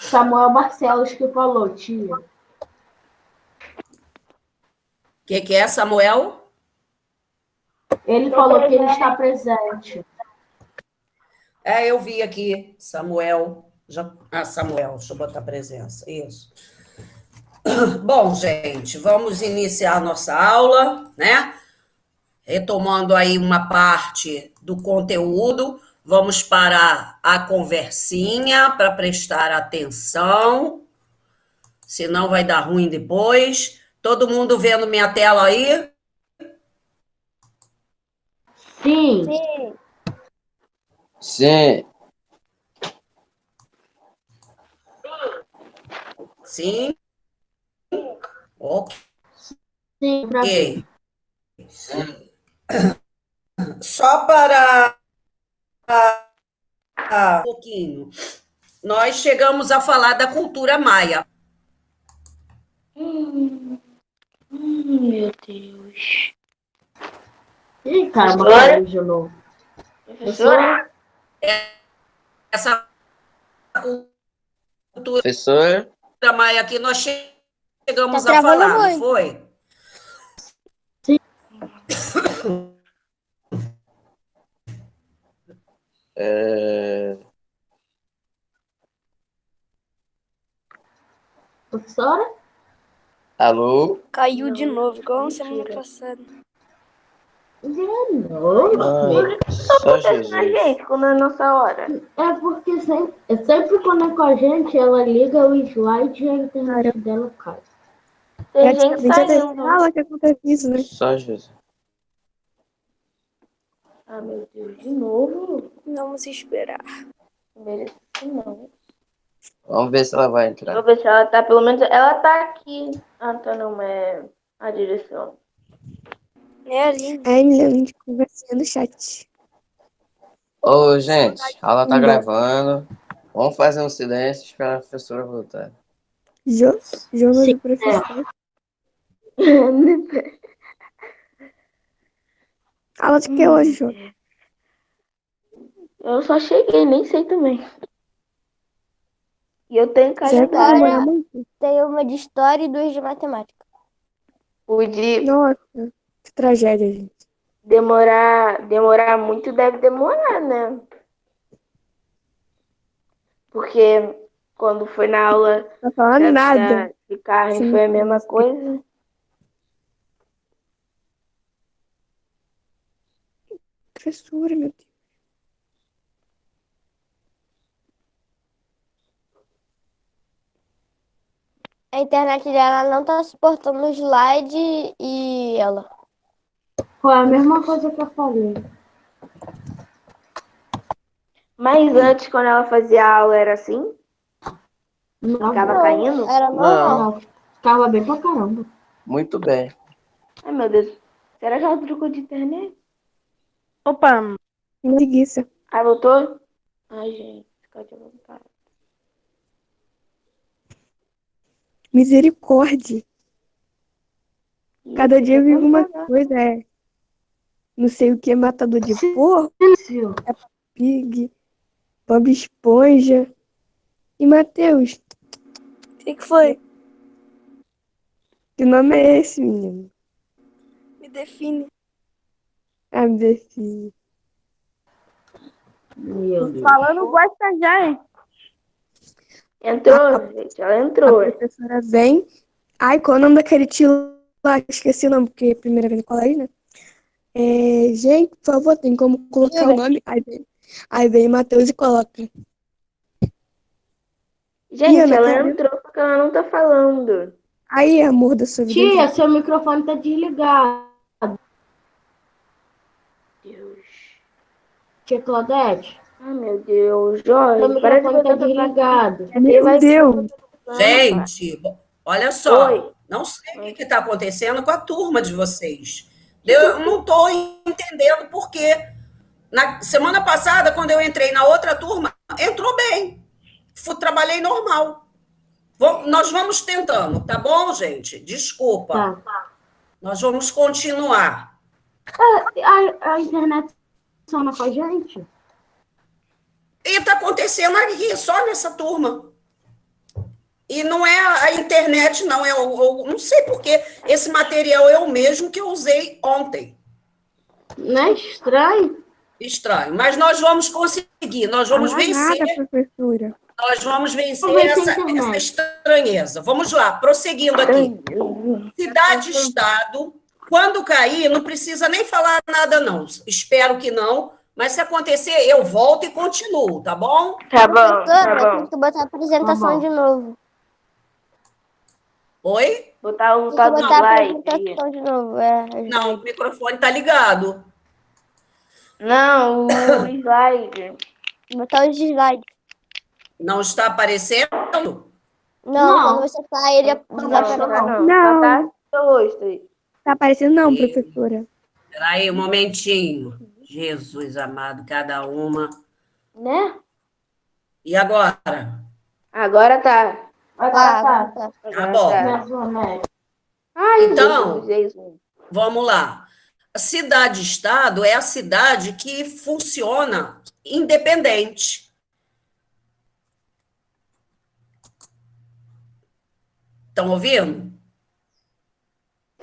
Samuel Barcelos que falou, tia. O que é, Samuel? Ele falou que ele está presente. Eu vi aqui, Samuel. Samuel, deixa eu botar presença. Isso. Bom, gente, vamos iniciar a nossa aula, né? Retomando aí uma parte do conteúdo, vamos parar a conversinha para prestar atenção, senão vai dar ruim depois. Todo mundo vendo minha tela aí? Sim. Sim. Sim? Ok. Sim, para ver. Só para um pouquinho. Nós chegamos a falar da cultura maia. Meu Deus. Ih, caramba, caiu de novo. Professora? Essa cultura Professor? maia aqui nós chegamos Tá a falar, travando não muito. foi? Professora? Alô? Caiu de novo, igual na semana passada. De novo? Ai, só Jesus. Gente, quando é a nossa hora. É porque sempre quando é com a gente, ela liga o slide e a internet dela cai. Tem gente saindo. Fala que acontece isso, né? Só Jesus. Ah, meu Deus, de novo? Vamos esperar. Não merece não. Vamos ver se ela vai entrar. Vou ver se ela tá, pelo menos, ela tá aqui. Ah, então não é a direção. É ali. Ai, milhão de conversinha no chat. Ô, gente, a aula tá gravando. Vamos fazer um silêncio e esperar a professora voltar. Jogo Sim, do professor. Aula de que hoje, Jô? Eu só cheguei, nem sei também. E eu tenho Já vai calendário. demorar muito? Tem uma de história e duas de matemática. Pude Nossa, que tragédia, gente. demorar muito, deve demorar, né? Porque quando foi na aula Não fala nada. de carro Sim, foi a mesma coisa. Professora, meu Deus. A internet dela não tá suportando o slide e ela. foi a mesma coisa que eu falei. Mas antes, quando ela fazia aula, era assim? Não, Ficava caindo? Era normal. não, ficava bem pra caramba. Muito bem. Ai, meu Deus. Será que ela trocou de internet? Opa, Preguiça. Aí voltou? Ai, gente. Fica de vontade. Misericórdia. Cada dia eu vivo uma Vamos coisa, não sei o que, matador de porco, Silêncio. pig, Bob Esponja. E Matheus, o que foi? que nome é esse, menino? Me define. Ah, me define. Meu Deus. Falando gosta já, hein? Entrou, gente. Ela A entrou. professora vem. Ai, qual é o nome daquele tio lá? Esqueci o nome, porque é a primeira vez no colégio, né? Gente, por favor, tem como colocar o nome? Aí vem Matheus e coloca. Gente, Ana, ela cadê? entrou porque ela não tá falando. Aí, amor da sua vida. Tia, seu microfone tá desligado. Deus. Tia Claudete, Ai, meu Deus. seu Jorge, para de microfone tá botar essa desligado. Meu Deus. Gente, olha só. Oi. Não sei o que está acontecendo com a turma de vocês. Eu não estou entendendo por quê. Na semana passada, quando eu entrei na outra turma, entrou bem. Trabalhei normal. Nós vamos tentando, tá bom, gente? Desculpa. Tá. Nós vamos continuar. A internet funciona com a gente? E está acontecendo aqui, só nessa turma. E não é a internet, não. Não sei porque esse material é o mesmo que eu usei ontem. Não é estranho? Estranho. Mas nós vamos conseguir, nós vamos vencer. Nada, professora. Nós vamos vencer Vamos ver se a essa internet. estranheza. Vamos lá, prosseguindo aqui. Cidade-estado, quando cair, não precisa nem falar nada, não. Espero que não. Mas se acontecer, eu volto e continuo, tá bom? Tá bom, tá Professora, tem bom. que botar a apresentação Tá bom. de novo. Oi? Botar o Tem que tal do botar a slide. apresentação de novo. É, Não, o microfone tá ligado. Não, o slide. botar os slides. Não está aparecendo? Não, Não. quando você sai, ele Não, vai não, pra não. Não. Só tá seu rosto aí. Tá aparecendo não, professora. Espera aí um momentinho. Jesus amado, cada uma. Né? E agora? Agora tá. tá. Tá Agora bom. tá. Mais ou menos. Ai, Então- Jesus. Vamos lá. A cidade-estado é a cidade que funciona independente. Estão ouvindo?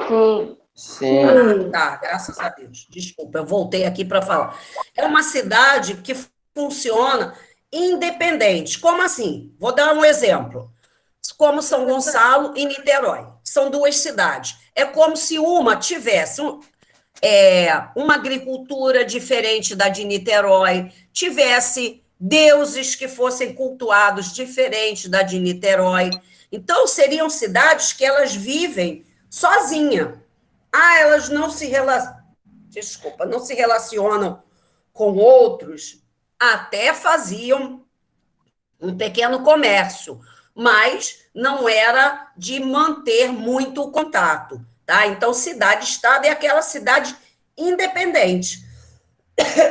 Sim. Sim. Tá, graças a Deus. Desculpa, eu voltei aqui para falar. É uma cidade que funciona independente. Como assim? Vou dar um exemplo. Como São Gonçalo e Niterói. São duas cidades. É como se uma tivesse uma agricultura diferente da de Niterói, tivesse deuses que fossem cultuados diferentes da de Niterói. Então, seriam cidades que elas vivem sozinha. Elas não se não se relacionam com outros, até faziam um pequeno comércio, mas não era de manter muito o contato, tá? Então, cidade-estado é aquela cidade independente.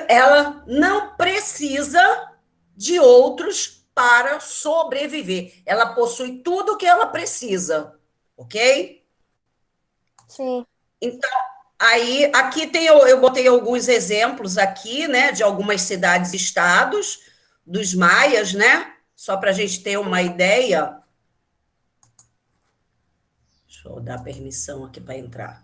Ela não precisa de outros para sobreviver. Ela possui tudo o que ela precisa, ok? Sim. Então, aí, aqui eu botei alguns exemplos aqui, né, de algumas cidades-estados dos maias, né? Só para a gente ter uma ideia. Deixa eu dar permissão aqui para entrar.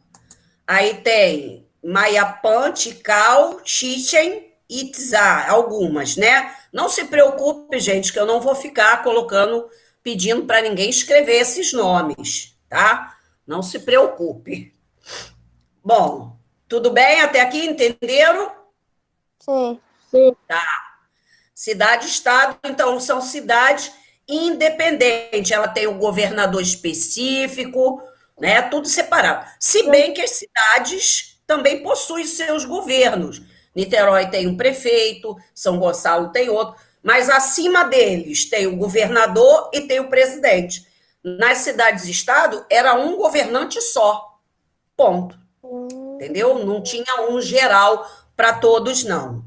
Aí tem Mayapã, Tikal, Chichen e Itzá, algumas, né? Não se preocupe, gente, que eu não vou ficar pedindo para ninguém escrever esses nomes, tá? Não se preocupe. Bom, tudo bem até aqui? Entenderam? Sim. Cidade-estado, então, são cidades independentes. Ela tem um governador específico, né? Tudo separado. Se bem que as cidades também possuem seus governos. Niterói tem um prefeito, São Gonçalo tem outro, mas acima deles tem o governador e tem o presidente. Nas cidades-estado, era um governante só. Ponto. Entendeu? Não tinha um geral para todos, não.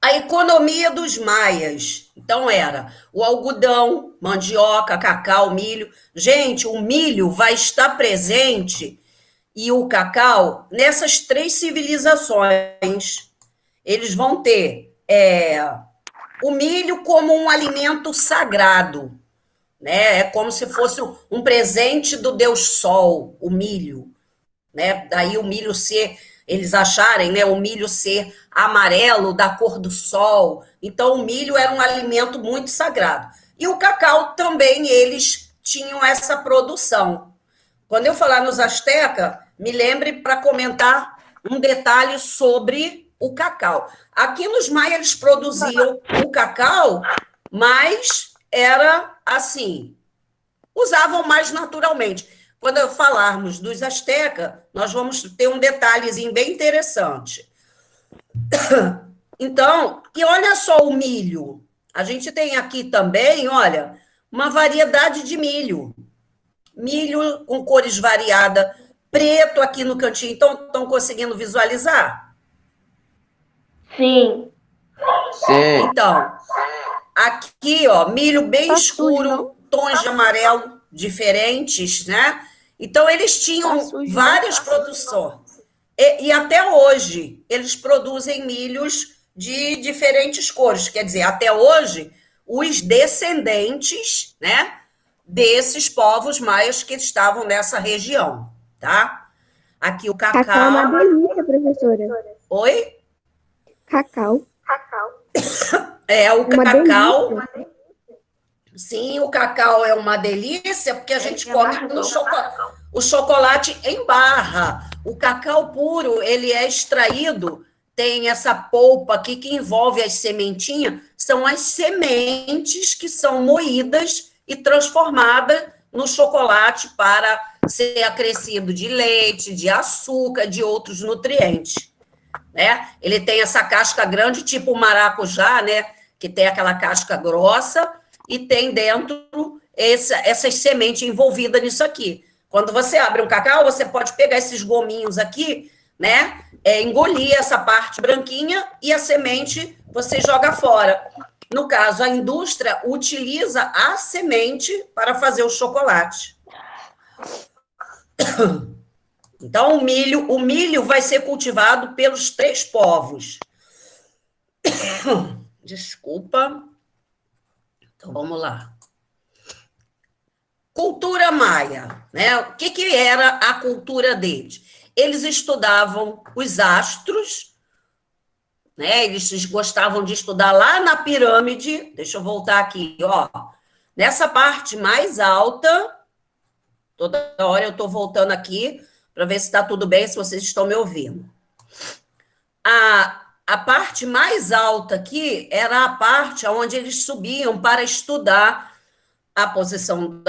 A economia dos maias. Então, era o algodão, mandioca, cacau, milho. Gente, o milho vai estar presente e o cacau nessas três civilizações. Eles vão ter o milho como um alimento sagrado, né? É como se fosse um presente do Deus Sol, o milho, né? Daí o milho eles acharem, né, o milho ser amarelo da cor do sol. Então, o milho era um alimento muito sagrado. E o cacau também, eles tinham essa produção. Quando eu falar nos astecas, me lembre para comentar um detalhe sobre o cacau. Aqui nos maias, eles produziam o cacau, mas era assim, usavam mais naturalmente. Quando falarmos dos astecas, nós vamos ter um detalhezinho bem interessante. Então, e olha só o milho. A gente tem aqui também, olha, uma variedade de milho. Milho com cores variadas, preto aqui no cantinho. Então, estão conseguindo visualizar? Sim. Sim. Então, aqui, ó, milho bem Tá escuro, sujo, tons de amarelo diferentes, né? Então, eles tinham Tá sujo, várias produções. E até hoje, eles produzem milhos de diferentes cores. Quer dizer, até hoje, os descendentes, né, desses povos maias que estavam nessa região, tá? Aqui o Cacau é cacau. uma delícia, professora. Oi? Cacau. É, o Uma cacau. delícia. Sim, o cacau é uma delícia, porque a gente come o chocolate em barra. O cacau puro, ele é extraído, tem essa polpa aqui que envolve as sementinhas, são as sementes que são moídas e transformadas no chocolate para ser acrescido de leite, de açúcar, de outros nutrientes, né? Ele tem essa casca grande, tipo maracujá, né? Que tem aquela casca grossa, e tem dentro essas sementes envolvidas nisso aqui. Quando você abre um cacau, você pode pegar esses gominhos aqui, né? Engolir essa parte branquinha e a semente você joga fora. No caso, a indústria utiliza a semente para fazer o chocolate. Então, o milho vai ser cultivado pelos 3 povos. Desculpa. Então, vamos lá. Cultura maia, né? O que era a cultura deles? Eles estudavam os astros, né? Eles gostavam de estudar lá na pirâmide. Deixa eu voltar aqui, ó. Nessa parte mais alta, toda hora eu estou voltando aqui para ver se está tudo bem, se vocês estão me ouvindo. A parte mais alta aqui era a parte onde eles subiam para estudar a posição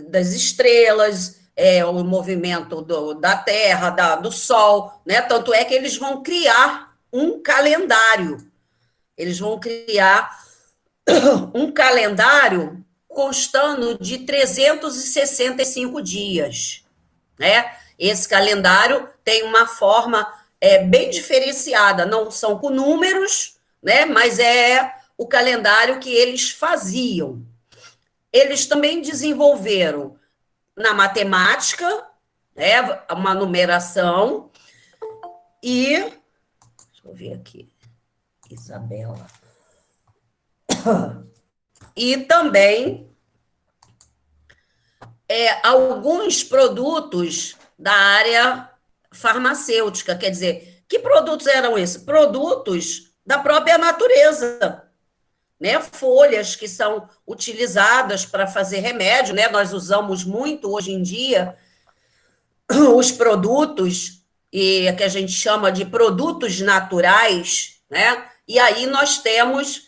das estrelas, o movimento da Terra, do Sol, né? Tanto é que eles vão criar um calendário. Eles vão criar um calendário constando de 365 dias, né? Esse calendário tem uma forma bem diferenciada, não são com números, né? Mas é o calendário que eles faziam. Eles também desenvolveram na matemática, né, uma numeração, e deixa eu ver aqui, Isabela. E também alguns produtos da área farmacêutica, quer dizer, que produtos eram esses? Produtos da própria natureza, né? Folhas que são utilizadas para fazer remédio, né? Nós usamos muito hoje em dia os produtos que a gente chama de produtos naturais, né? E aí nós temos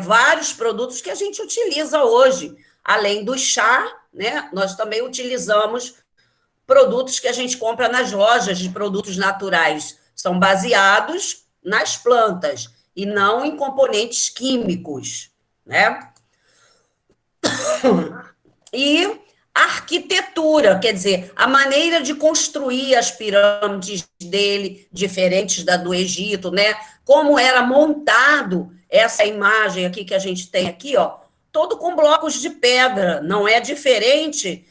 vários produtos que a gente utiliza hoje, além do chá, né? Nós também utilizamos produtos que a gente compra nas lojas de produtos naturais, são baseados nas plantas e não em componentes químicos, né? E arquitetura, quer dizer, a maneira de construir as pirâmides dele, diferentes da do Egito, né? Como era montado essa imagem aqui que a gente tem aqui, ó, todo com blocos de pedra, não é diferente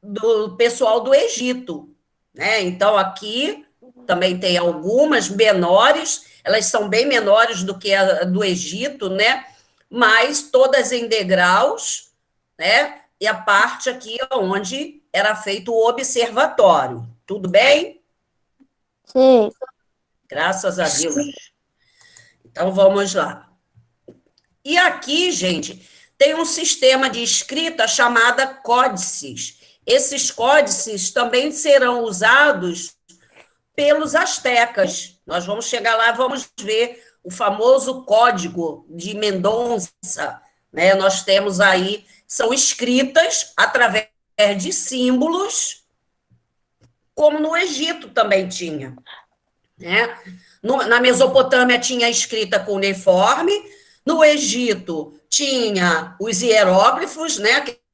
do pessoal do Egito, né? Então, aqui também tem algumas menores, elas são bem menores do que a do Egito, né? Mas todas em degraus, né? E a parte aqui onde era feito o observatório. Tudo bem? Sim. Graças a Deus. Então, vamos lá. E aqui, gente, tem um sistema de escrita chamada códices. Esses códices também serão usados pelos astecas. Nós vamos chegar lá e vamos ver o famoso Código de Mendonça, né? Nós temos aí, são escritas através de símbolos, como no Egito também tinha, né? Na Mesopotâmia tinha escrita cuneiforme, no Egito tinha os hieróglifos, né?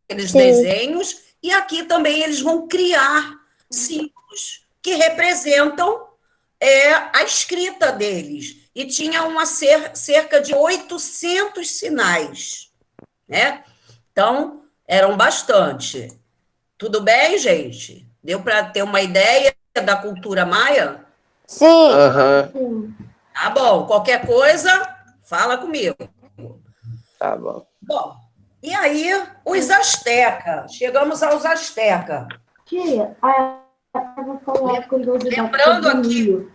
Aqueles desenhos, e aqui também eles vão criar símbolos que representam a escrita deles. E tinha cerca de 800 sinais, né? Então, eram bastante. Tudo bem, gente? Deu para ter uma ideia da cultura maia? Sim. Aham. Tá bom. Qualquer coisa, fala comigo. Tá bom. Bom, e aí, os astecas. Chegamos aos astecas. Tia, eu vou falar a curiosidade Lembrando do aqui, Rio.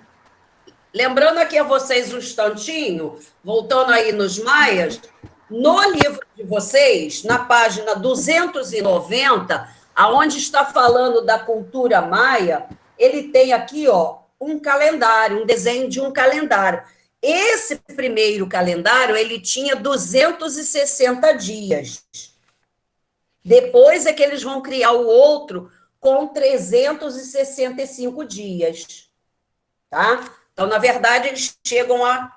lembrando aqui a vocês um instantinho, voltando aí nos maias, no livro de vocês, na página 290, aonde está falando da cultura maia, ele tem aqui, ó, um calendário, um desenho de um calendário. Esse primeiro calendário, ele tinha 260 dias. Depois é que eles vão criar o outro com 365 dias. Tá? Então, na verdade, eles chegam a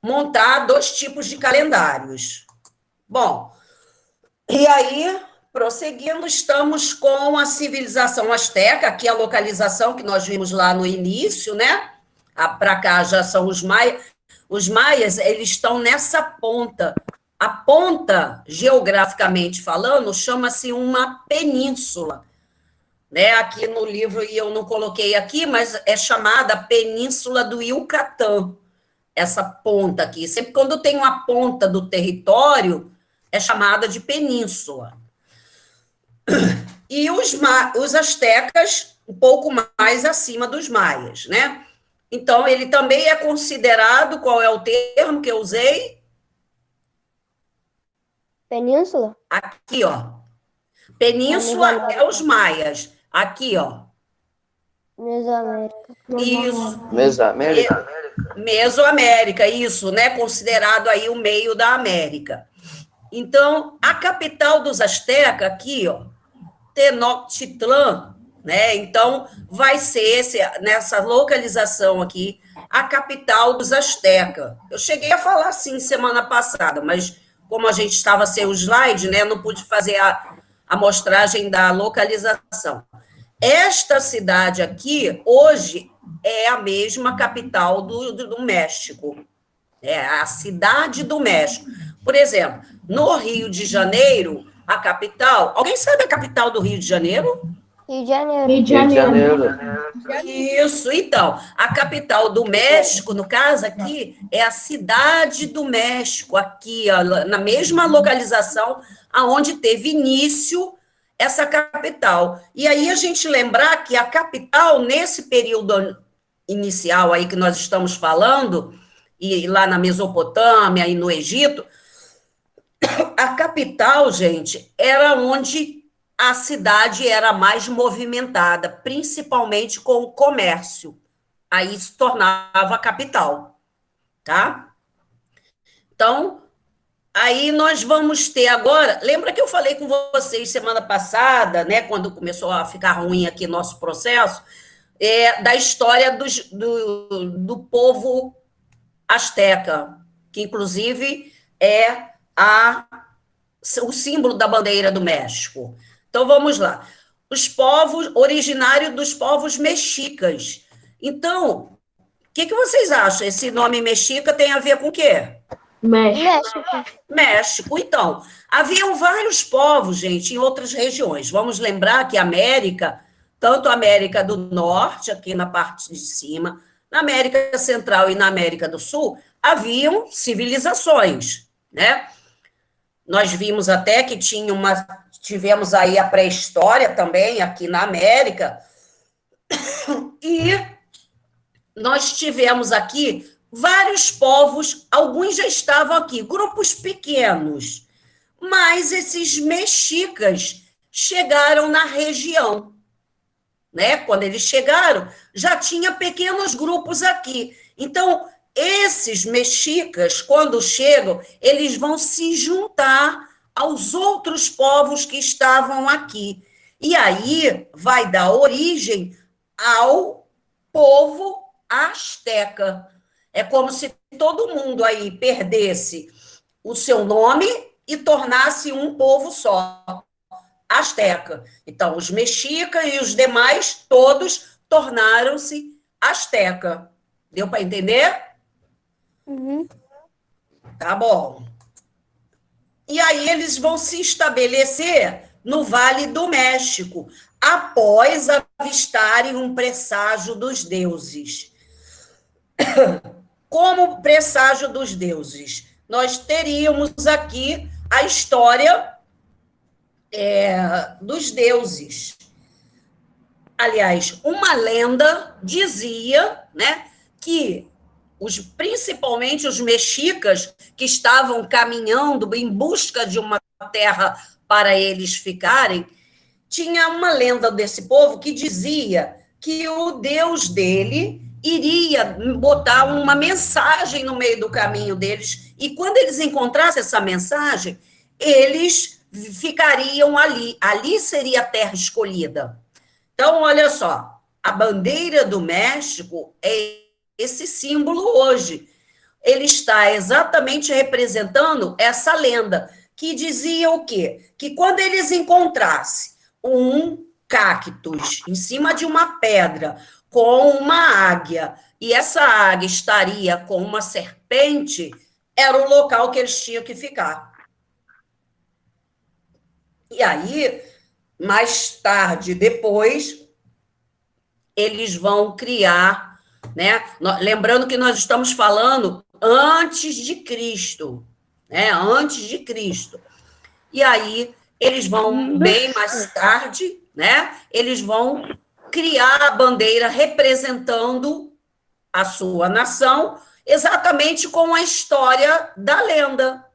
montar 2 tipos de calendários. Bom, e aí, prosseguindo, estamos com a civilização asteca, aqui a localização que nós vimos lá no início, né? Para cá já são os maias. Os maias, eles estão nessa ponta. A ponta, geograficamente falando, chama-se uma península. Né? Aqui no livro, e eu não coloquei aqui, mas é chamada Península do Yucatán, essa ponta aqui. Sempre quando tem uma ponta do território, é chamada de península. E os astecas, um pouco mais acima dos maias, né? Então, ele também é considerado, qual é o termo que eu usei? Península? Aqui, ó. Península é os maias. Aqui, ó. Mesoamérica. Isso. Mesoamérica? Mesoamérica, isso, né? Considerado aí o meio da América. Então, a capital dos astecas, aqui, ó, Tenochtitlan, né? Então, vai ser nessa localização aqui, a capital dos astecas. Eu cheguei a falar assim semana passada, mas como a gente estava sem o slide, né? Não pude fazer a amostragem da localização. Esta cidade aqui, hoje, é a mesma capital do México. É a cidade do México. Por exemplo, no Rio de Janeiro, a capital... Alguém sabe a capital do Rio de Janeiro? Rio de Janeiro. Rio de Rio de Janeiro. Janeiro. Isso, então, a capital do México, no caso aqui, é a cidade do México, aqui, ó, na mesma localização aonde teve início essa capital. E aí a gente lembrar que a capital, nesse período inicial aí que nós estamos falando, e lá na Mesopotâmia e no Egito, a capital, gente, era onde a cidade era mais movimentada, principalmente com o comércio. Aí se tornava a capital, tá? Então, aí nós vamos ter agora... Lembra que eu falei com vocês semana passada, né, quando começou a ficar ruim aqui nosso processo, da história do povo asteca, que inclusive é o símbolo da bandeira do México. Então, vamos lá. Os povos, originário dos povos mexicas. Então, o que vocês acham? Esse nome mexica tem a ver com o quê? México. México. Então, haviam vários povos, gente, em outras regiões. Vamos lembrar que a América, tanto a América do Norte, aqui na parte de cima, na América Central e na América do Sul, haviam civilizações, né? Nós vimos até que tivemos aí a pré-história também, aqui na América, e nós tivemos aqui vários povos, alguns já estavam aqui, grupos pequenos, mas esses mexicas chegaram na região, né? Quando eles chegaram, já tinha pequenos grupos aqui. Então, esses mexicas, quando chegam, eles vão se juntar aos outros povos que estavam aqui. E aí vai dar origem ao povo asteca. É como se todo mundo aí perdesse o seu nome e tornasse um povo só, asteca. Então, os mexicas e os demais, todos tornaram-se asteca. Deu para entender? Uhum. Tá bom. E aí eles vão se estabelecer no Vale do México, após avistarem um presságio dos deuses. Como presságio dos deuses? nós teríamos aqui a história dos deuses. Aliás, uma lenda dizia, né, que principalmente os mexicas que estavam caminhando em busca de uma terra para eles ficarem, tinha uma lenda desse povo que dizia que o Deus dele iria botar uma mensagem no meio do caminho deles, e quando eles encontrassem essa mensagem, eles ficariam ali. Ali seria a terra escolhida. Então, olha só, a bandeira do México é esse símbolo hoje. Ele está exatamente representando essa lenda, que dizia o quê? Que quando eles encontrassem um cactus em cima de uma pedra com uma águia, e essa águia estaria com uma serpente, era o local que eles tinham que ficar. E aí, mais tarde, depois, eles vão criar, né? Lembrando que nós estamos falando antes de Cristo, né? Antes de Cristo. E aí, eles vão, bem mais tarde, né? Eles vão criar a bandeira representando a sua nação, exatamente com a história da lenda,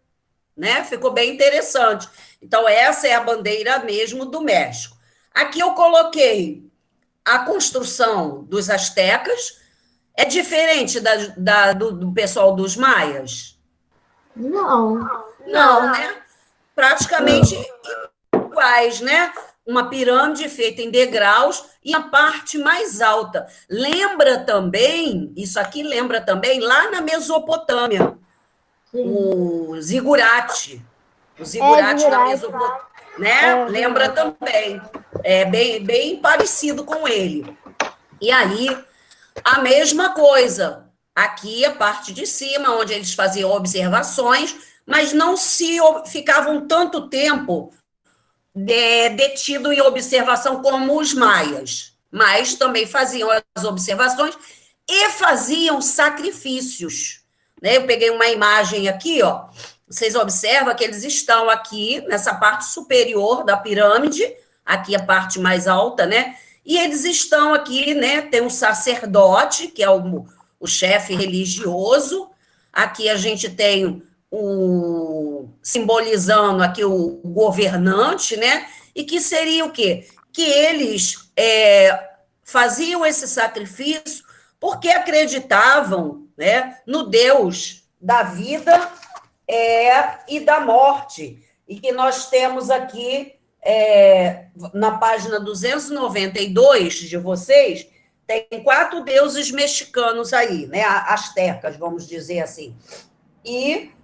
né? Ficou bem interessante. Então, essa é a bandeira mesmo do México. Aqui eu coloquei a construção dos astecas. É diferente do pessoal dos maias? Não. Não, né? Praticamente iguais, né? Uma pirâmide feita em degraus e a parte mais alta. Lembra também, isso aqui lembra também, lá na Mesopotâmia, o zigurate. O zigurate na Mesopotâmia, né? Lembra também. É bem parecido com ele. E aí, a mesma coisa. Aqui, a parte de cima, onde eles faziam observações, mas não ficavam tanto tempo detido em observação como os maias, mas também faziam as observações e faziam sacrifícios, né? Eu peguei uma imagem aqui, ó. Vocês observam que eles estão aqui nessa parte superior da pirâmide, aqui a parte mais alta, né? E eles estão aqui, né? Tem um sacerdote, que é o chefe religioso. Aqui a gente tem simbolizando aqui o governante, né? E que seria o quê? Que eles faziam esse sacrifício porque acreditavam, né, no Deus da vida e da morte. E que nós temos aqui, na página 292 de vocês, tem 4 deuses mexicanos aí, né? Astecas, vamos dizer assim. E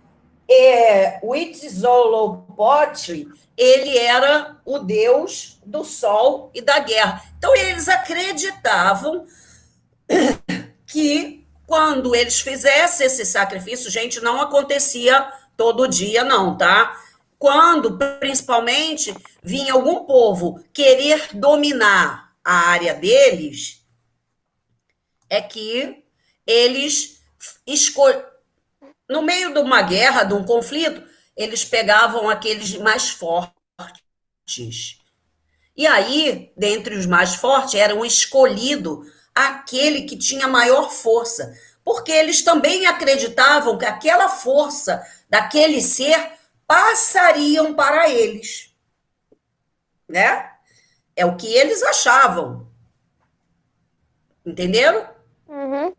Huitzilopochtli, ele era o deus do sol e da guerra. Então, eles acreditavam que quando eles fizessem esse sacrifício, gente, não acontecia todo dia, não, tá? Quando, principalmente, vinha algum povo querer dominar a área deles, é que eles no meio de uma guerra, de um conflito, eles pegavam aqueles mais fortes. E aí, dentre os mais fortes, era um escolhido aquele que tinha maior força, porque eles também acreditavam que aquela força daquele ser passariam para eles, né? É o que eles achavam. Entenderam? Uhum.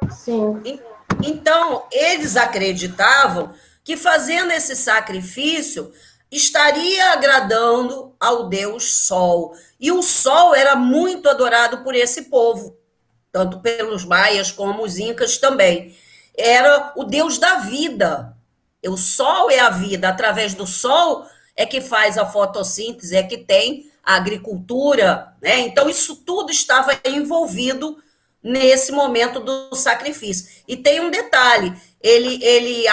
Sim. Então, eles acreditavam que fazendo esse sacrifício estaria agradando ao Deus Sol. E o Sol era muito adorado por esse povo, tanto pelos maias como os incas também. Era o Deus da vida. O Sol é a vida. Através do Sol é que faz a fotossíntese, é que tem a agricultura, né? Então, isso tudo estava envolvido nesse momento do sacrifício. E tem um detalhe, ele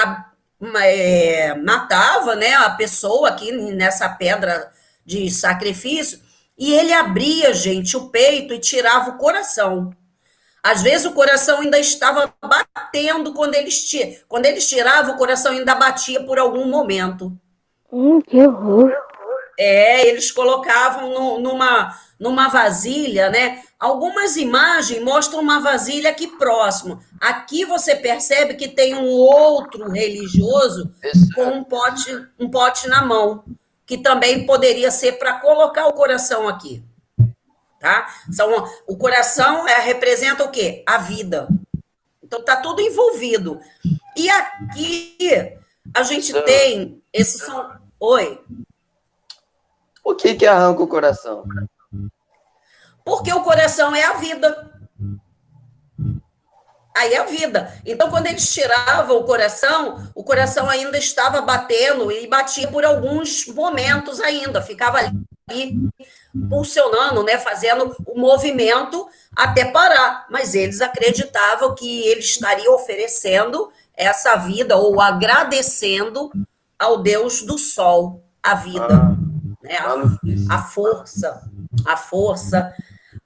matava, né, a pessoa aqui nessa pedra de sacrifício, e ele abria, gente, o peito e tirava o coração. Às vezes o coração ainda estava batendo quando eles tiravam, o coração ainda batia por algum momento. Que horror. Eles colocavam numa vasilha, né? Algumas imagens mostram uma vasilha aqui próximo. Aqui você percebe que tem um outro religioso com um pote na mão, que também poderia ser para colocar o coração aqui. Tá? O coração representa o quê? A vida. Então tá tudo envolvido. E aqui a gente tem esses são. Oi. O que arranca o coração? Porque o coração é a vida. Aí é a vida. Então, quando eles tiravam o coração ainda estava batendo e batia por alguns momentos ainda, ficava ali pulsionando, né, fazendo o movimento até parar. Mas eles acreditavam que ele estaria oferecendo essa vida ou agradecendo ao Deus do Sol, a vida, né, a força.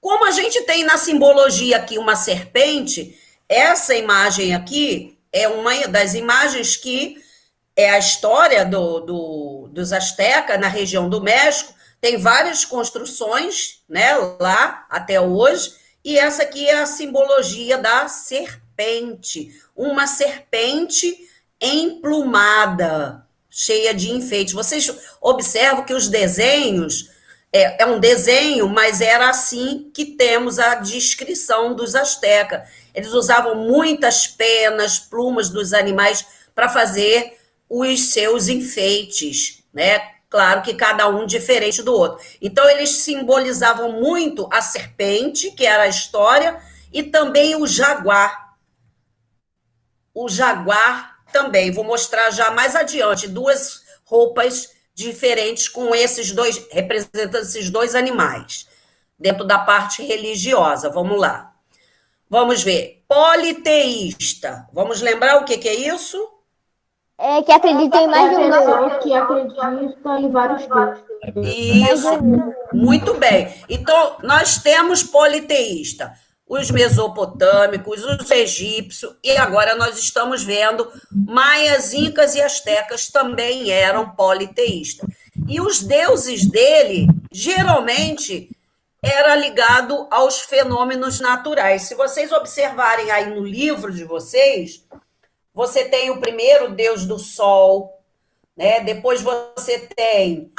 Como a gente tem na simbologia aqui uma serpente, essa imagem aqui é uma das imagens que é a história dos astecas na região do México. Tem várias construções, né, lá até hoje, e essa aqui é a simbologia da serpente. Uma serpente emplumada, cheia de enfeites. Vocês observam que os desenhos, é um desenho, mas era assim que temos a descrição dos astecas. Eles usavam muitas penas, plumas dos animais para fazer os seus enfeites, né? Claro que cada um diferente do outro. Então, eles simbolizavam muito a serpente, que era a história, e também o jaguar. O jaguar também. Vou mostrar já mais adiante duas roupas diferentes com esses dois, representando esses dois animais, dentro da parte religiosa. Vamos lá. Vamos ver. Politeísta. Vamos lembrar o que é isso? É que acredita em mais de um Deus. Pessoa que acredita em vários deuses. Isso, muito bem. Então, nós temos politeísta, os mesopotâmicos, os egípcios, e agora nós estamos vendo maias, incas e astecas também eram politeístas. E os deuses dele, geralmente, era ligado aos fenômenos naturais. Se vocês observarem aí no livro de vocês, você tem o primeiro deus do sol, né? Depois você tem,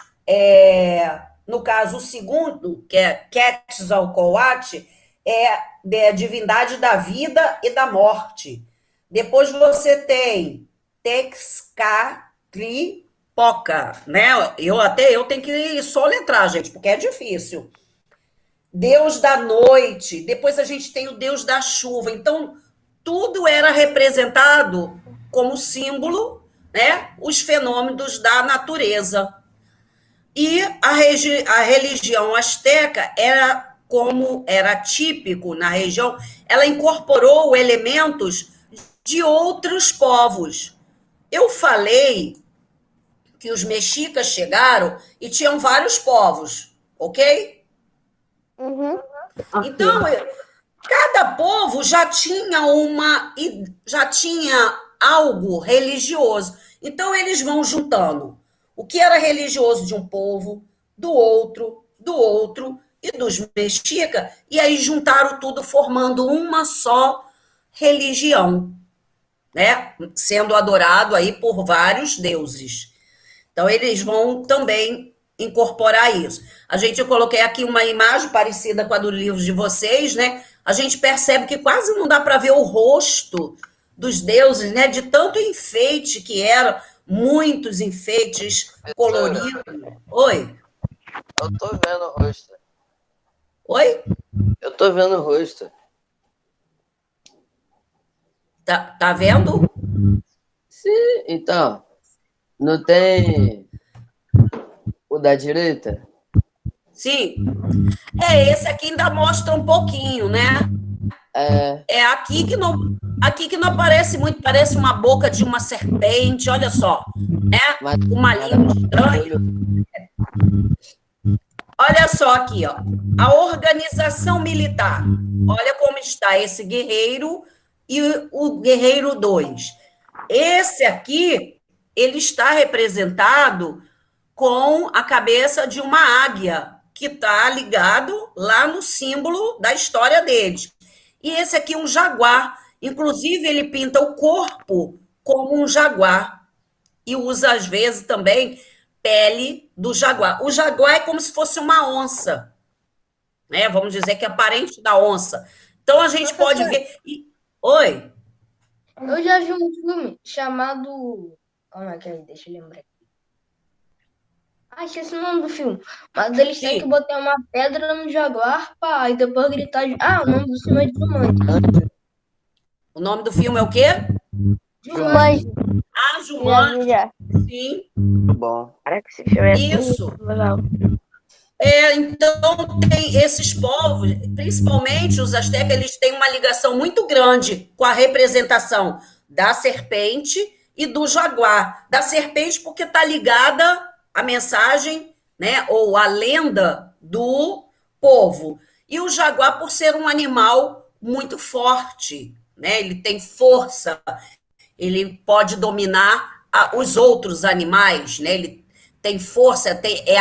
no caso, o segundo, que é Quetzalcoatl, é a divindade da vida e da morte. Depois você tem Tezcatlipoca, né? Eu tenho que soletrar, gente, porque é difícil. Deus da noite. Depois a gente tem o Deus da chuva. Então, tudo era representado como símbolo, né? Os fenômenos da natureza. E a religião asteca era, como era típico na região, ela incorporou elementos de outros povos. Eu falei que os mexicas chegaram e tinham vários povos, ok? Uhum. Então, cada povo já tinha algo religioso. Então, eles vão juntando o que era religioso de um povo, do outro e dos mexicas, e aí juntaram tudo formando uma só religião, né? Sendo adorado aí por vários deuses. Então, eles vão também incorporar isso. Eu coloquei aqui uma imagem parecida com a do livro de vocês, né? A gente percebe que quase não dá para ver o rosto dos deuses, né? De tanto enfeite que era, muitos enfeites coloridos. Oi? Eu tô vendo o rosto. Oi? Eu tô vendo o rosto. Tá vendo? Sim, então. Não tem o da direita? Sim. Esse aqui ainda mostra um pouquinho, né? É aqui que não aparece muito, parece uma boca de uma serpente, olha só, né? Uma língua estranha. Olha só aqui, ó. A organização militar. Olha como está esse guerreiro e o guerreiro 2. Esse aqui, ele está representado com a cabeça de uma águia, que está ligado lá no símbolo da história deles. E esse aqui é um jaguar. Inclusive, ele pinta o corpo como um jaguar. E usa, às vezes, também pele do jaguar. O jaguar é como se fosse uma onça, né? Vamos dizer que é parente da onça. Então, a gente pode ver... Oi? Eu já vi um filme chamado... Como é que é? Deixa eu lembrar. Ah, esqueci o nome do filme. Mas eles têm que botar uma pedra no jaguar e depois gritar... Ah, o nome do filme é Jumanji. O nome do filme é o quê? Jumanji. Ah, Jumanji. Sim. Muito bom. Caraca, esse filme é Isso. legal. Então, tem esses povos, principalmente os astecas, eles têm uma ligação muito grande com a representação da serpente e do jaguar. Da serpente, porque está ligada à mensagem, né, ou à lenda do povo. E o jaguar, por ser um animal muito forte, né, ele tem força, ele pode dominar os outros animais, né, ele tem força, é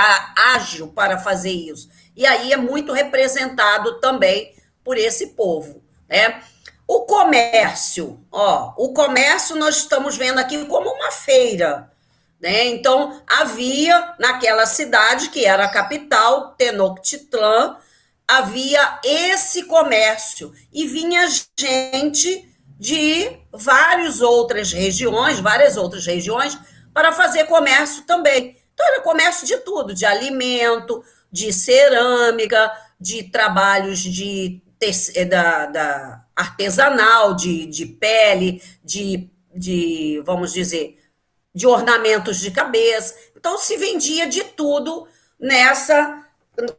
ágil para fazer isso. E aí é muito representado também por esse povo, né? O comércio, o comércio nós estamos vendo aqui como uma feira, né? Então, havia naquela cidade, que era a capital, Tenochtitlan, havia esse comércio, e vinha gente de várias outras regiões, para fazer comércio também. Então, era comércio de tudo, de alimento, de cerâmica, de trabalhos da artesanal, de pele, vamos dizer, de ornamentos de cabeça. Então, se vendia de tudo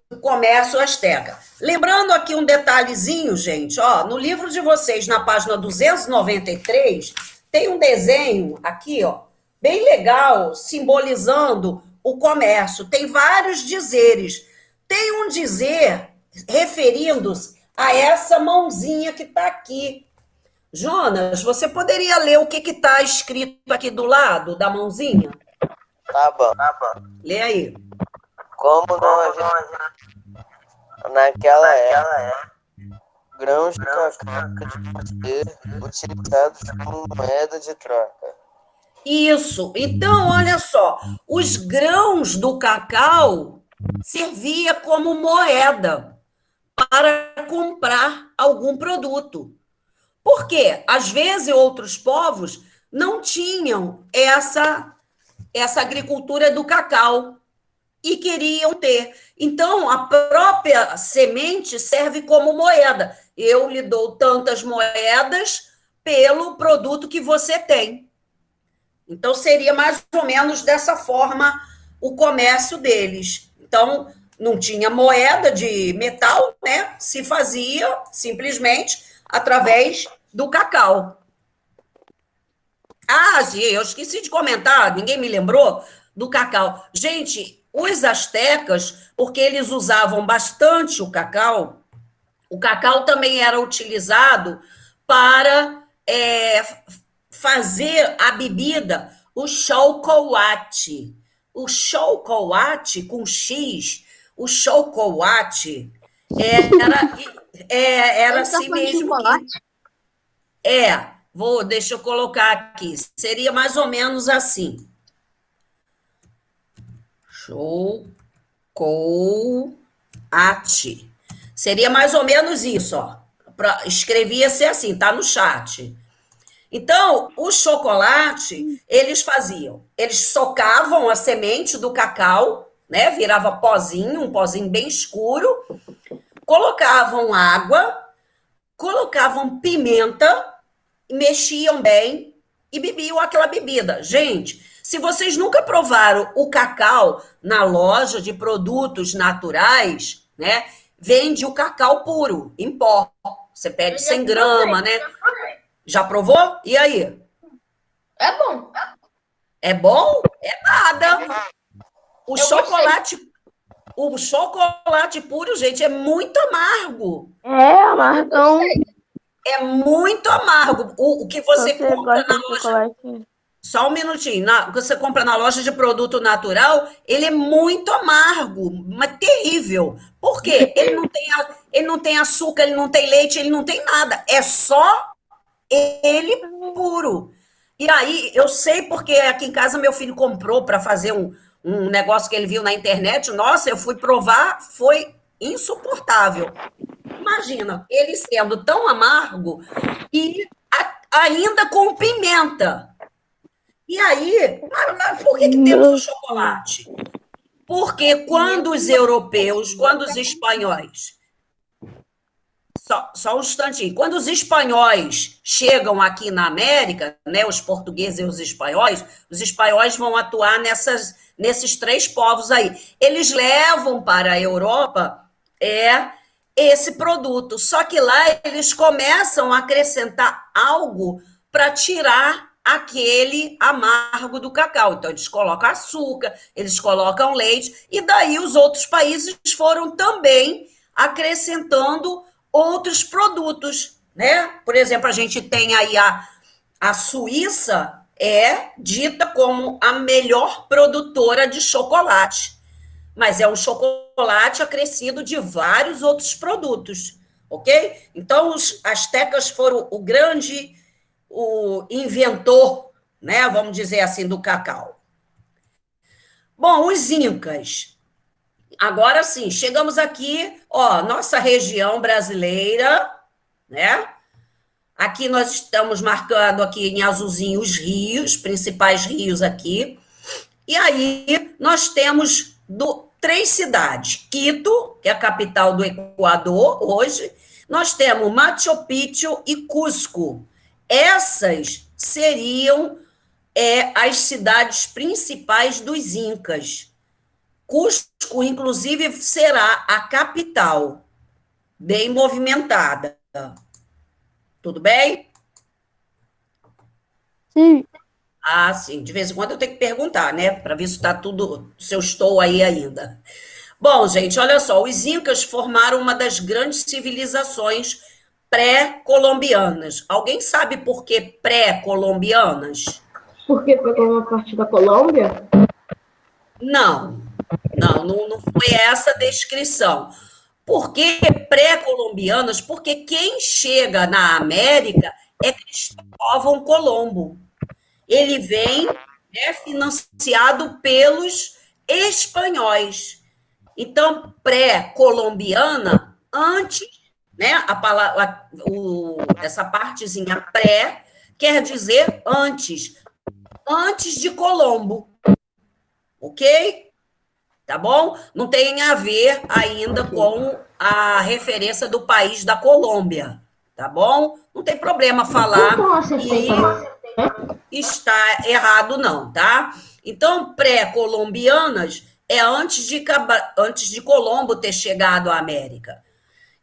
no comércio asteca. Lembrando aqui um detalhezinho, gente, no livro de vocês, na página 293, tem um desenho aqui, bem legal, simbolizando o comércio. Tem vários dizeres. Tem um dizer referindo-se a essa mãozinha que está aqui. Jonas, você poderia ler o que está escrito aqui do lado da mãozinha? Tá bom. Lê aí. Como nós naquela época, grãos de cacau de ser utilizados como moeda de troca. Isso. Então, olha só, os grãos do cacau servia como moeda para comprar algum produto. Por quê? Às vezes, outros povos não tinham essa agricultura do cacau e queriam ter. Então, a própria semente serve como moeda. Eu lhe dou tantas moedas pelo produto que você tem. Então, seria mais ou menos dessa forma o comércio deles. Então, não tinha moeda de metal, né? Se fazia simplesmente através do cacau. Ah, sim, eu esqueci de comentar, ninguém me lembrou do cacau. Gente, os astecas, porque eles usavam bastante o cacau também era utilizado para fazer a bebida, o chocolate. O chocolate com X, o chocolate era assim mesmo. Deixa eu colocar aqui. Seria mais ou menos assim. Chocolate. Seria mais ou menos isso, escrevia-se assim, tá no chat. Então, o chocolate, eles socavam a semente do cacau, né? Virava pozinho, um pozinho bem escuro, colocavam água, colocavam pimenta, mexiam bem e bebiam aquela bebida. Gente, se vocês nunca provaram o cacau na loja de produtos naturais, né? Vende o cacau puro, em pó. Você pede 100 gramas, né? Já provou? E aí? É bom. É bom? É nada. O chocolate... O chocolate puro, gente, é muito amargo. É, amargão. É muito amargo. O que Se você você compra gosta na de loja. chocolate. Só um minutinho. O que você compra na loja de produto natural, ele é muito amargo, mas terrível. Por quê? Ele não tem açúcar, ele não tem leite, ele não tem nada. É só ele puro. E aí, eu sei porque aqui em casa meu filho comprou para fazer um negócio que ele viu na internet. Nossa, eu fui provar, foi insuportável. Imagina, ele sendo tão amargo e ainda com pimenta. E aí, mas por que temos o Nossa. chocolate? Porque quando os europeus, quando os espanhóis, só um instantinho, quando os espanhóis chegam aqui na América, né, os portugueses e os espanhóis vão atuar nesses três povos aí. Eles levam para a Europa esse produto, só que lá eles começam a acrescentar algo para tirar aquele amargo do cacau. Então, eles colocam açúcar, eles colocam leite, e daí os outros países foram também acrescentando outros produtos, né? Por exemplo, a gente tem aí a Suíça é dita como a melhor produtora de chocolate, mas é um chocolate acrescido de vários outros produtos, ok? Então, os astecas foram o inventor, né? Vamos dizer assim, do cacau. Bom, os incas. Agora sim, chegamos aqui, ó, nossa região brasileira, né? Aqui nós estamos marcando aqui em azulzinho os rios, principais rios aqui. E aí nós temos três cidades. Quito, que é a capital do Equador hoje. Nós temos Machu Picchu e Cusco. Essas seriam as cidades principais dos incas. Cusco, inclusive, será a capital, bem movimentada. Tudo bem? Sim. Ah, sim. De vez em quando eu tenho que perguntar, né? Para ver se está tudo, se eu estou aí ainda. Bom, gente, olha só. Os incas formaram uma das grandes civilizações pré-colombianas. Alguém sabe por que pré-colombianas? Porque pegou uma parte da Colômbia? Não, não foi essa a descrição. Por que pré-colombianas? Porque quem chega na América é Cristóvão Colombo. Ele vem, né, financiado pelos espanhóis. Então, pré-colombiana, antes, né, a palavra, essa partezinha pré quer dizer antes de Colombo, ok? Tá bom? Não tem a ver ainda com a referência do país da Colômbia, tá bom? Não tem problema falar Então acertei e também. está errado, não, tá? Então, pré-colombianas é antes de Colombo ter chegado à América.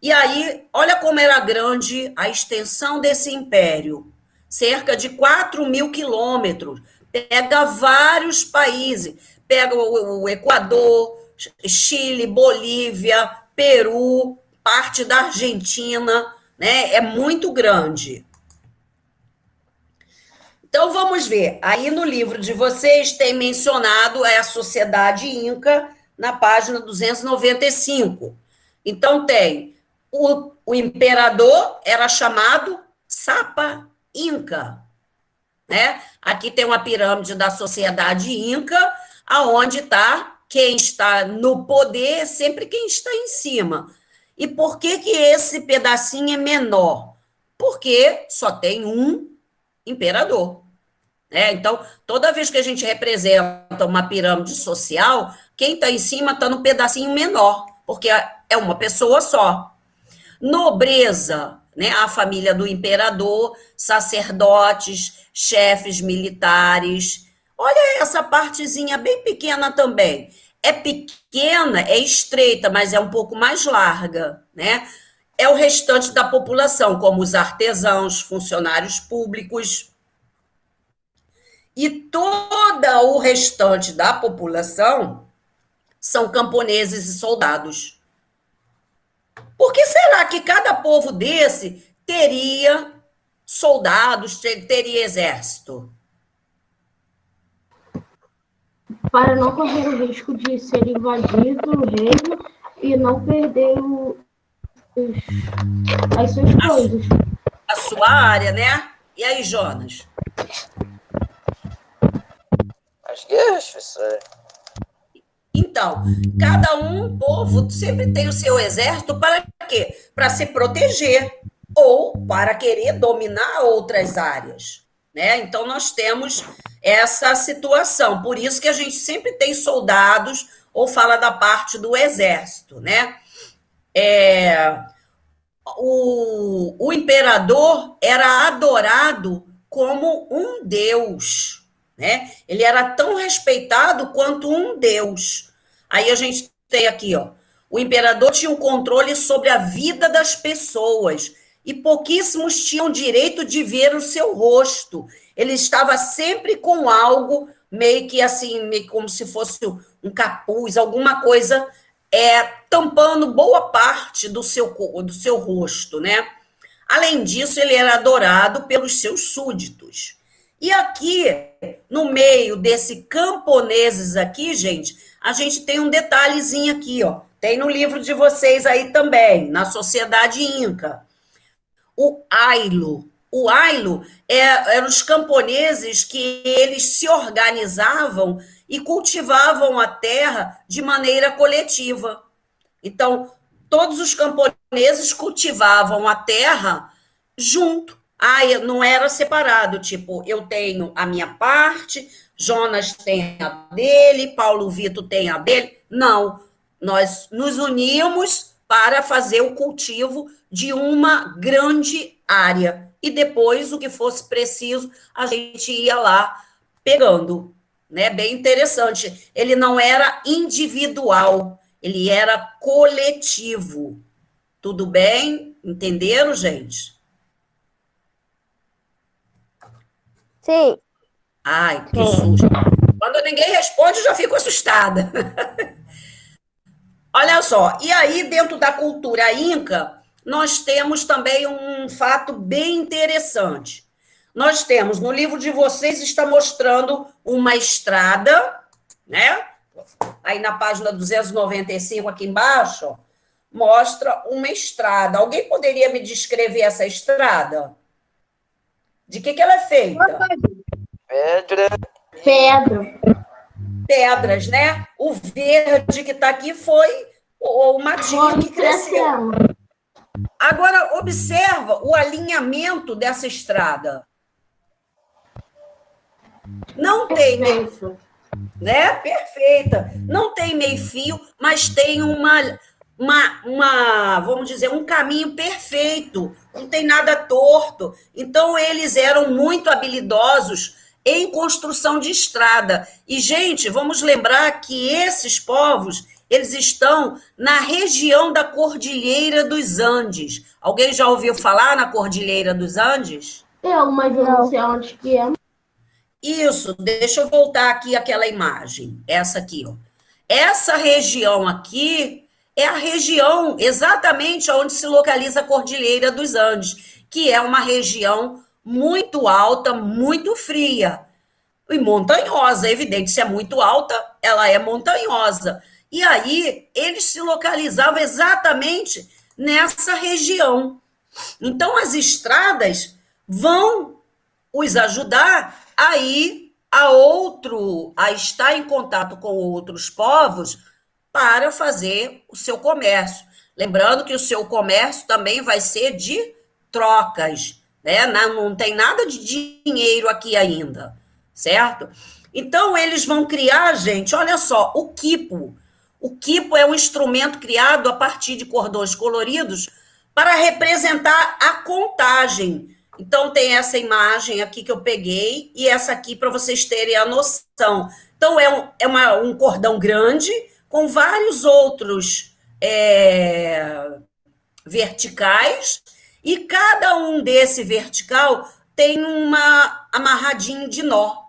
E aí, olha como era grande a extensão desse império. Cerca de 4.000 quilômetros. Pega vários países. Pega o Equador, Chile, Bolívia, Peru, parte da Argentina, né? É muito grande. Então, vamos ver. Aí no livro de vocês tem mencionado a Sociedade Inca, na página 295. Então, tem o imperador era chamado Sapa Inca, né? Aqui tem uma pirâmide da Sociedade Inca, aonde está quem está no poder, sempre quem está em cima. E por que que esse pedacinho é menor? Porque só tem um imperador. Então, toda vez que a gente representa uma pirâmide social, quem está em cima está no pedacinho menor, porque é uma pessoa só. Nobreza, né? A família do imperador, sacerdotes, chefes militares. Olha essa partezinha bem pequena também. É pequena, é estreita, mas é um pouco mais larga, né? É o restante da população, como os artesãos, funcionários públicos. E todo o restante da população são camponeses e soldados. Por que será que cada povo desse teria soldados, teria exército? Para não correr o risco de ser invadido o reino e não perder as suas coisas. A sua área, né? E aí, Jonas? As guerras, professor. Então, cada povo sempre tem o seu exército para quê? Para se proteger ou para querer dominar outras áreas, né? Então, nós temos essa situação. Por isso que a gente sempre tem soldados ou fala da parte do exército, né? O imperador era adorado como um deus, né? Ele era tão respeitado quanto um deus. Aí a gente tem aqui, ó, o imperador tinha um controle sobre a vida das pessoas e pouquíssimos tinham direito de ver o seu rosto. Ele estava sempre com algo meio que assim, meio como se fosse um capuz, alguma coisa tampando boa parte do seu rosto, né? Além disso, ele era adorado pelos seus súditos. E aqui, no meio desse camponeses aqui, gente, a gente tem um detalhezinho aqui, ó. Tem no livro de vocês aí também, na Sociedade Inca. O Ailo. O Ailo eram os camponeses que eles se organizavam e cultivavam a terra de maneira coletiva. Então, todos os camponeses cultivavam a terra junto. Não era separado, tipo, eu tenho a minha parte, Jonas tem a dele, Paulo Vitor tem a dele. Não, nós nos uníamos para fazer o cultivo de uma grande área. E depois, o que fosse preciso, a gente ia lá pegando, né? Bem interessante. Ele não era individual, ele era coletivo. Tudo bem? Entenderam, gente? Sim. Ai, que susto. Quando ninguém responde, eu já fico assustada. Olha só, e aí dentro da cultura inca, nós temos também um fato bem interessante. Nós temos, no livro de vocês, está mostrando uma estrada, né? Aí na página 295, aqui embaixo, ó, mostra uma estrada. Alguém poderia me descrever essa estrada? De que ela é feita? Pedras, né? O verde que está aqui foi o matinho que cresceu. Agora, observa o alinhamento dessa estrada. Não tem meio, né? Perfeita. Não tem meio-fio, mas tem vamos dizer, um caminho perfeito. Não tem nada torto. Então, eles eram muito habilidosos em construção de estrada. E, gente, vamos lembrar que esses povos, eles estão na região da Cordilheira dos Andes. Alguém já ouviu falar na Cordilheira dos Andes? Mas eu não sei onde que é. Isso, deixa eu voltar aqui aquela imagem. Essa aqui, ó. Essa região aqui é a região exatamente onde se localiza a Cordilheira dos Andes, que é uma região muito alta, muito fria e montanhosa. É evidente, se é muito alta, ela é montanhosa. E aí, eles se localizavam exatamente nessa região. Então, as estradas vão os ajudar a ir a estar em contato com outros povos para fazer o seu comércio. Lembrando que o seu comércio também vai ser de trocas, né? Não tem nada de dinheiro aqui ainda, certo? Então, eles vão criar, gente, olha só, o quipo. O quipo é um instrumento criado a partir de cordões coloridos para representar a contagem. Então, tem essa imagem aqui que eu peguei e essa aqui para vocês terem a noção. Então, é um cordão grande com vários outros verticais e cada um desse vertical tem uma amarradinho de nó.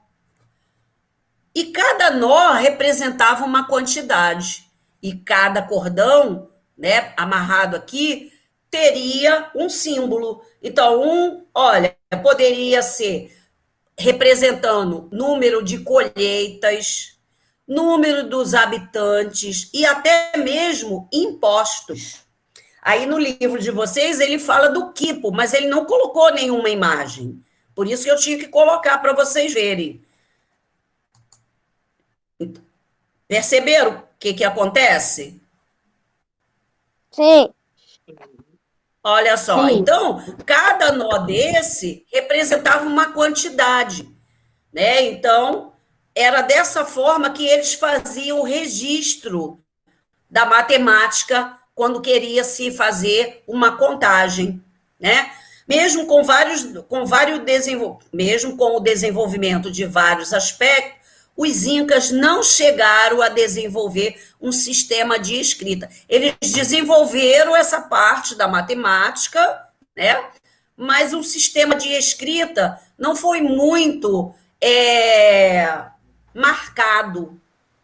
E cada nó representava uma quantidade. e cada cordão, né, amarrado aqui, teria um símbolo. Então, olha, poderia ser representando número de colheitas, número dos habitantes e até mesmo impostos. Aí no livro de vocês ele fala do quipo, mas ele não colocou nenhuma imagem. Por isso que eu tinha que colocar para vocês verem. Perceberam o que acontece? Sim. Olha só, Sim. então, cada nó desse representava uma quantidade, né? Então, era dessa forma que eles faziam o registro da matemática quando queria se fazer uma contagem, né? Mesmo com mesmo com o desenvolvimento de vários aspectos, os incas não chegaram a desenvolver um sistema de escrita. Eles desenvolveram essa parte da matemática, né? Mas um sistema de escrita não foi muito marcado,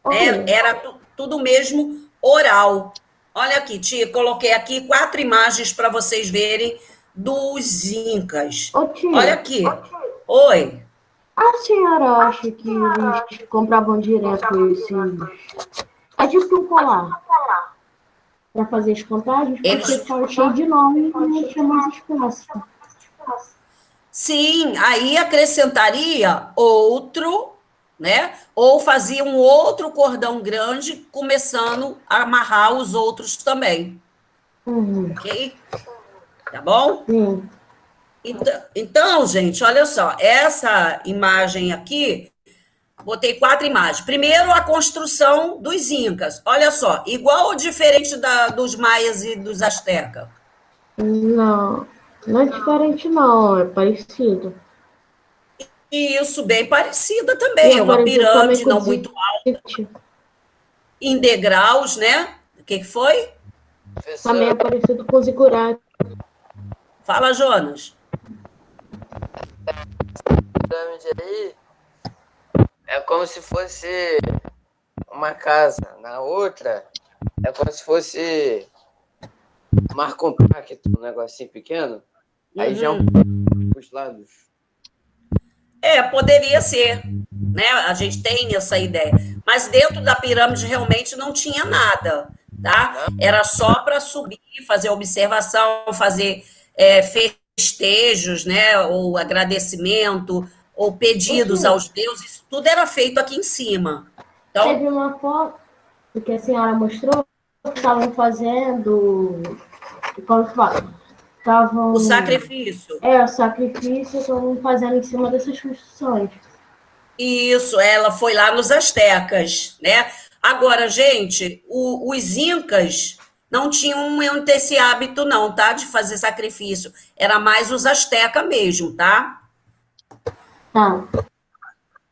né? Era tudo mesmo oral. Olha aqui, tia, coloquei aqui 4 imagens para vocês verem dos incas. Ô, tia, Olha aqui. Oi. a senhora acha que eles compravam direto esses... É tipo um colar para fazer as contagens, porque Eles- estava cheio de nome e não tinha mais espaço. Sim, aí acrescentaria outro, né? Ou fazia um outro cordão grande, começando a amarrar os outros também, Uhum. ok? Tá bom? Sim. Então, gente, olha só, essa imagem aqui, botei 4 imagens. Primeiro, a construção dos incas. Olha só, igual ou diferente dos maias e dos astecas? Não, não é diferente não, é parecido. E isso bem parecida também, E é uma parecido pirâmide também não com muito alta, Zit. em degraus, né? O que foi? Também é Professor, parecido com zigurate. Fala, Jonas. pirâmide aí é como se fosse uma casa. Na outra, é como se fosse mar compacto, um negocinho pequeno. Aí já é os lados. Poderia ser, né? A gente tem essa ideia. Mas dentro da pirâmide realmente não tinha nada, tá? Era só para subir, fazer observação, fazer festejos, né? Ou agradecimento, ou pedidos aos deuses. Isso tudo era feito aqui em cima. Então, Teve uma foto que a senhora mostrou que estavam fazendo. Como que fala? Estavam. o sacrifício. O sacrifício, estavam fazendo em cima dessas construções. Isso, ela foi lá nos astecas, né? Agora, gente, os incas não tinham muito esse hábito, não, tá? De fazer sacrifício. Era mais os astecas mesmo, tá? Tá.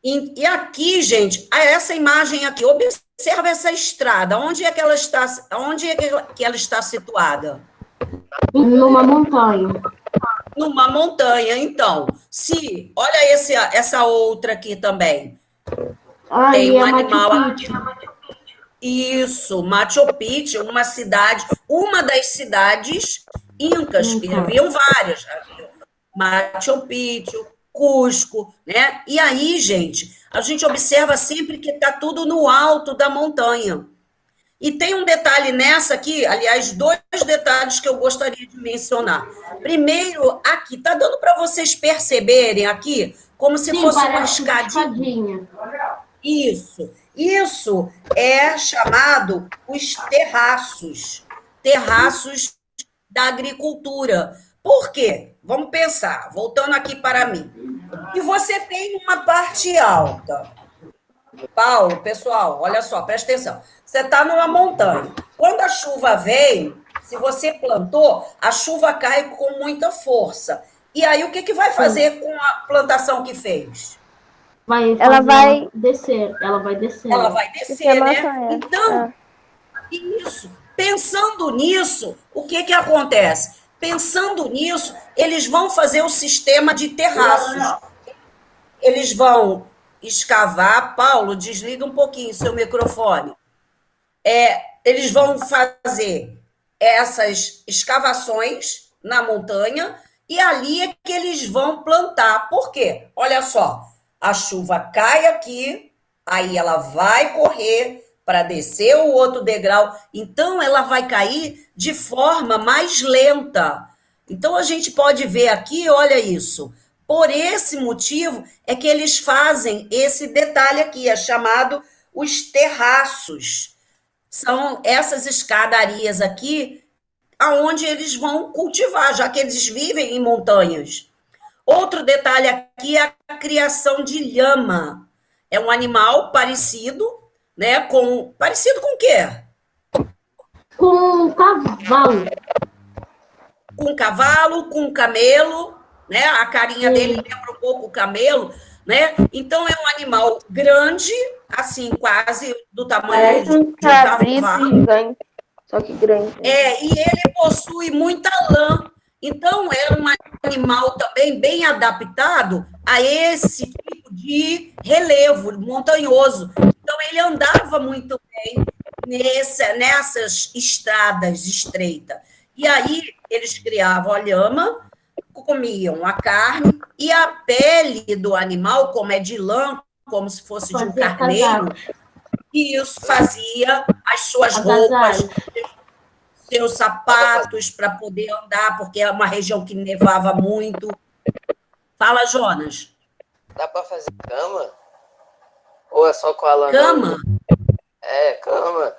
E aqui, gente, essa imagem aqui, observa essa estrada. Onde é que ela está, que ela está situada? Numa montanha. Numa montanha, então. Olha essa outra aqui também. Tem E um a animal Machu aqui. Picchu. Isso, Machu Picchu, uma das cidades incas, que haviam várias. Machu Picchu, Cusco, né? E aí, gente, a gente observa sempre que está tudo no alto da montanha. E tem um detalhe nessa aqui, aliás, 2 detalhes que eu gostaria de mencionar. Primeiro, aqui, tá dando para vocês perceberem aqui, como se fosse uma parece escadinha. Isso é chamado os terraços da agricultura. Por quê? Vamos pensar, voltando aqui para mim. E você tem uma parte alta. Paulo, pessoal, olha só, presta atenção. Você está numa montanha. Quando a chuva vem, se você plantou, a chuva cai com muita força. E aí, o que vai fazer com a plantação que fez? Ela vai descer. Ela vai descer. Ela vai descer, né? Então, isso. Pensando nisso, o que acontece? Pensando nisso, eles vão fazer o sistema de terraços. Eles vão escavar. Paulo, desliga um pouquinho seu microfone. eles vão fazer essas escavações na montanha e ali é que eles vão plantar. Por quê? Olha só, a chuva cai aqui, aí ela vai correr para descer o outro degrau, então ela vai cair de forma mais lenta. Então a gente pode ver aqui, olha isso. Por esse motivo é que eles fazem esse detalhe aqui, é chamado os terraços. São essas escadarias aqui aonde eles vão cultivar, já que eles vivem em montanhas. Outro detalhe aqui é a criação de lhama. É um animal parecido, né, parecido com o quê? Com cavalo. Com cavalo, com camelo, né? A carinha dele lembra um pouco o camelo, né? Então é um animal grande, assim, quase do tamanho Parece um de um cabrito cavalo. gigante, só que grande. E ele possui muita lã. Então, era um animal também bem adaptado a esse tipo de relevo montanhoso. Então, ele andava muito bem nessas estradas estreitas. E aí, eles criavam a lhama, comiam a carne, e a pele do animal, como é de lã, como se fosse de um Fazia carneiro, casaco. e isso fazia as suas Agasalho. roupas, seus sapatos para poder andar, porque é uma região que nevava muito. Fala, Jonas. Dá pra fazer cama? Ou é só com a lã? Cama? Cama.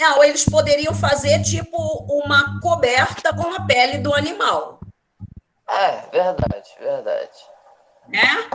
Não, eles poderiam fazer tipo uma coberta com a pele do animal. Verdade. Né?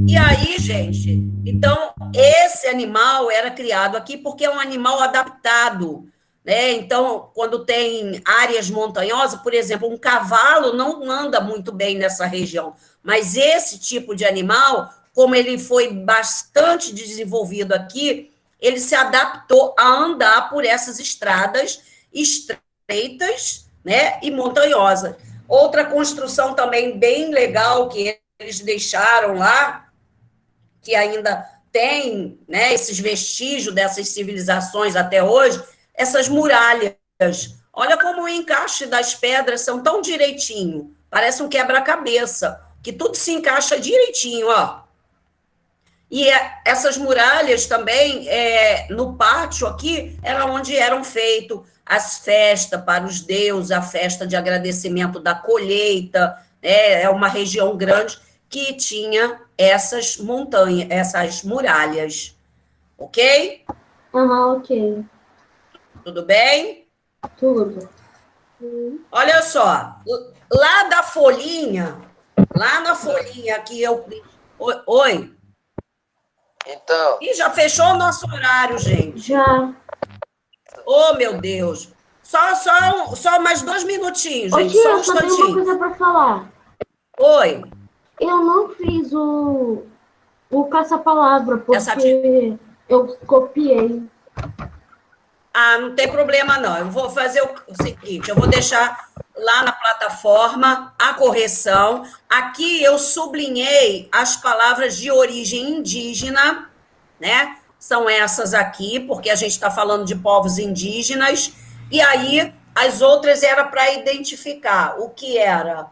E aí, gente, então esse animal era criado aqui porque é um animal adaptado, né? Então, quando tem áreas montanhosas, por exemplo, um cavalo não anda muito bem nessa região, mas esse tipo de animal, como ele foi bastante desenvolvido aqui, ele se adaptou a andar por essas estradas estreitas, né, e montanhosas. Outra construção também bem legal que eles deixaram lá, que ainda tem, né, esses vestígios dessas civilizações até hoje, essas muralhas. Olha como o encaixe das pedras são tão direitinho, parece um quebra-cabeça, que tudo se encaixa direitinho, ó. E essas muralhas também, no pátio aqui, era onde eram feitas as festas para os deuses, a festa de agradecimento da colheita, é uma região grande que tinha essas montanhas, essas muralhas. Ok? Ok. Tudo bem? Tudo. Olha só, lá da folhinha, lá na folhinha que eu... Oi? Então, Ih, já fechou o nosso horário, gente. Já. Oh, meu Deus. Só mais 2 minutinhos, Ô, gente. tia, Só um eu só tenho uma instantinho. coisa para falar. Oi. Eu não fiz o caça-palavra, porque Essa ati- eu copiei. Ah, não tem problema, não. Eu vou fazer o seguinte, eu vou deixar lá na plataforma a correção. Aqui eu sublinhei as palavras de origem indígena, né? São essas aqui, porque a gente está falando de povos indígenas. E aí, as outras era para identificar o que era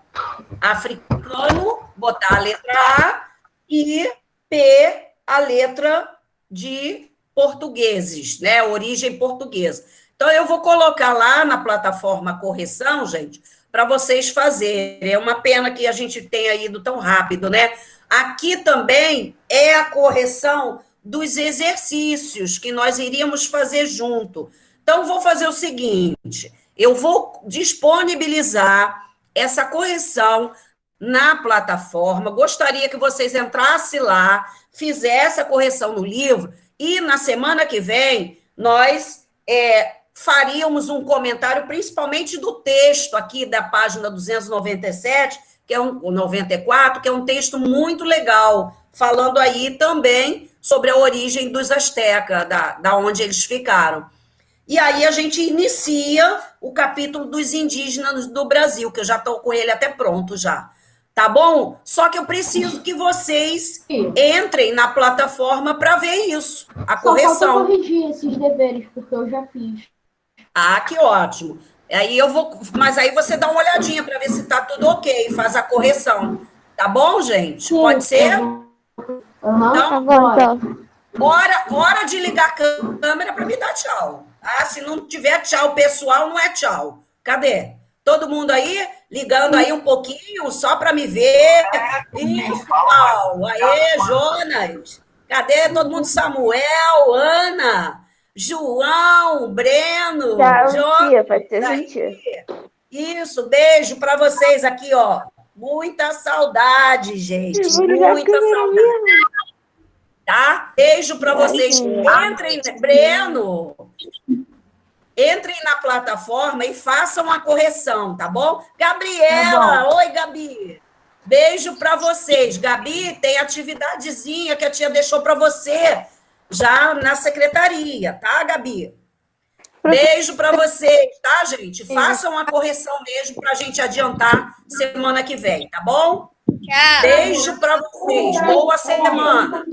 africano, botar a letra A, e P, a letra de portugueses, né? Origem portuguesa. Então, eu vou colocar lá na plataforma a correção, gente, para vocês fazerem. É uma pena que a gente tenha ido tão rápido, né? Aqui também é a correção dos exercícios que nós iríamos fazer junto. Então, vou fazer o seguinte: eu vou disponibilizar essa correção na plataforma. Gostaria que vocês entrassem lá, fizessem a correção no livro, e na semana que vem nós faríamos um comentário, principalmente do texto aqui da página 297, que é o 94, que é um texto muito legal, falando aí também sobre a origem dos astecas, da onde eles ficaram. E aí a gente inicia o capítulo dos indígenas do Brasil, que eu já estou com ele até pronto já. tá bom? Só que eu preciso que vocês entrem na plataforma para ver isso, a Só falta correção. corrigir esses deveres, porque eu já fiz. Ah, que ótimo. Aí eu vou, mas aí você dá uma olhadinha para ver se tá tudo ok, faz a correção. Tá bom, gente? Sim, Pode ser? Aham, Então, Bom, então. hora de ligar a câmera para me dar tchau. Ah, se não tiver tchau pessoal, não é tchau. Cadê? Todo mundo aí ligando aí um pouquinho só para me ver. Isso, Paulo. Aê, Jonas. Cadê todo mundo? Samuel, Ana, João, Breno, Tchau, Jonas. tia, pode ser gentil. Isso, beijo para vocês aqui, ó. Muita saudade, gente. Eu vou ligar a Muita câmera saudade. mesmo. Tá? Beijo para vocês. Entrem, Breno. Entrem na plataforma e façam a correção, tá bom? Gabriela, oi, Gabi. Beijo para vocês. Gabi, tem atividadezinha que a tia deixou para você já na secretaria, tá, Gabi? Beijo para vocês, tá, gente? Façam a correção mesmo para a gente adiantar semana que vem, tá bom? Tchau. Beijo para vocês. Boa semana.